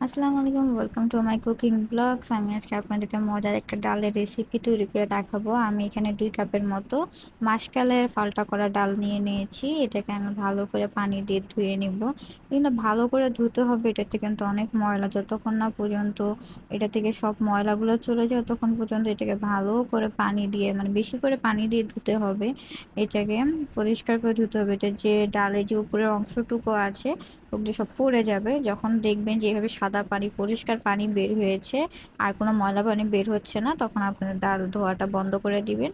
আসসালামু আলাইকুম, welcome to my cooking blogs. আমি আজকে আপনাদেরকে মজার একটা ডালের রেসিপি তৈরি করে দেখাবো। আমি এখানে 2 কাপের মতো মাসকালের ফালটা করা ডাল নিয়ে নিয়েছি। এটাকে আমি ভালো করে পানি দিয়ে ধুয়ে নিব। কিন্তু ভালো করে ধুতে হবে, এটাতে কিন্তু অনেক ময়লা, যতক্ষণ না পর্যন্ত এটা থেকে সব ময়লাগুলো চলে যায় ততক্ষণ পর্যন্ত এটাকে ভালো করে পানি দিয়ে, মানে বেশি করে পানি দিয়ে ধুতে হবে। এটাকে পরিষ্কার করে ধুতে হবে। এটা যে ডালের যে উপরের অংশটুকু আছে ওগুলো সব পড়ে যাবে। যখন দেখবেন যে এভাবে সাদা পানি, পরিষ্কার পানি বের হয়েছে আর কোনো ময়লা পানি বের হচ্ছে না, তখন আপনার ডাল ধোয়াটা বন্ধ করে দিবেন।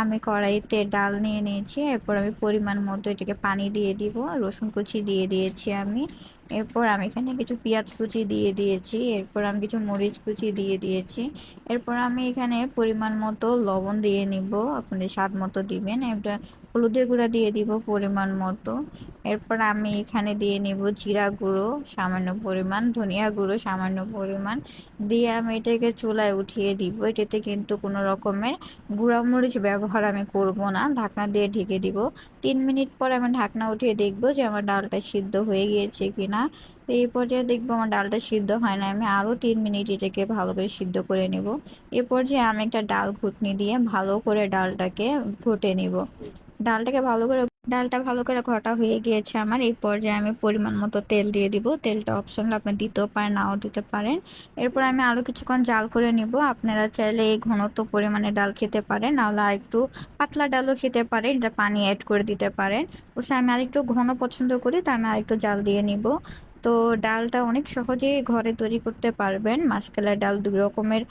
আমি কড়াইতে ডাল নিয়ে নিয়েছি, এরপর আমি পরিমাণ মতো এটাকে পানি দিয়ে দিব। রসুন কুচি দিয়ে দিয়েছি আমি। এরপর আমি এখানে কিছু পেঁয়াজ কুচি দিয়ে দিয়েছি। এরপর আমি কিছু মরিচ কুচি দিয়ে দিয়েছি। এরপর আমি এখানে পরিমাণ মতো লবণ দিয়ে নিব, আপনাদের স্বাদ মতো দিবেন। এবার হলুদের গুঁড়া দিয়ে দিব পরিমাণ মতো। এরপর আমি এখানে দিয়ে নিব জিরা গুঁড়ো সামান্য পরিমাণ, ধনিয়া গুঁড়ো সামান্য পরিমাণ দিয়ে আমি এটাকে চুলায় উঠিয়ে দিব। এটাতে কিন্তু কোনো রকমের গুঁড়ামরিচ ব্যবহার আমি করব না। ঢাকনা দিয়ে ঢেকে দিব। 3 মিনিট পর আমি ঢাকনা উঠিয়ে দেখব যে আমার ডালটা সিদ্ধ হয়ে গিয়েছে কিনা। তো এই পর্যায়ে দেখবো আমার ডালটা সিদ্ধ হয় না, আমি আরও 3 মিনিট এটাকে ভালো করে সিদ্ধ করে নেব। এ পর্যায়ে আমি একটা ডাল ঘুটনি দিয়ে ভালো করে ডালটাকে ঘুটে নিব। ডালটা ভালো করে ঘটা হয়ে গিয়েছে আমার। এই পর্যায়ে আমি পরিমাণ মতো তেল দিয়ে দিব। তেলটা অপশনাল, আপনি দিতেও পারেন নাও দিতে পারেন। এরপর আমি আরো কিছুক্ষণ জাল করে নিব। আপনারা চাইলে এই ঘনত্ব পরিমাণে ডাল খেতে পারেন, নাহলে আর একটু পাতলা ডালও খেতে পারেন, এটা পানি অ্যাড করে দিতে পারেন। অবশ্যই আমি আরেকটু ঘন পছন্দ করি, তাই আমি আরেকটু জাল দিয়ে নিব। তো ডালটা অনেক সহজেই ঘরে তৈরি করতে পারবেন। মাসকলাই ডাল 2 রকমের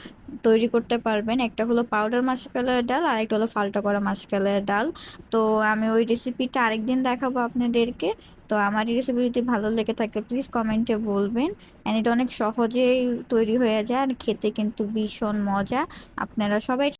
তৈরি করতে পারবেন, একটা হলো পাউডার মাসকলাই ডাল আর একটা হলো ফালটা করা মাসকলাই ডাল। তো আমি ওই রেসিপিটা আরেকদিন দেখাবো আপনাদেরকে। তো আমার এই রেসিপি যদি ভালো লেগে থাকে প্লিজ কমেন্টে বলবেন। অ্যান্ড এটা অনেক সহজেই তৈরি হয়ে যায় আর খেতে কিন্তু ভীষণ মজা। আপনারা সবাই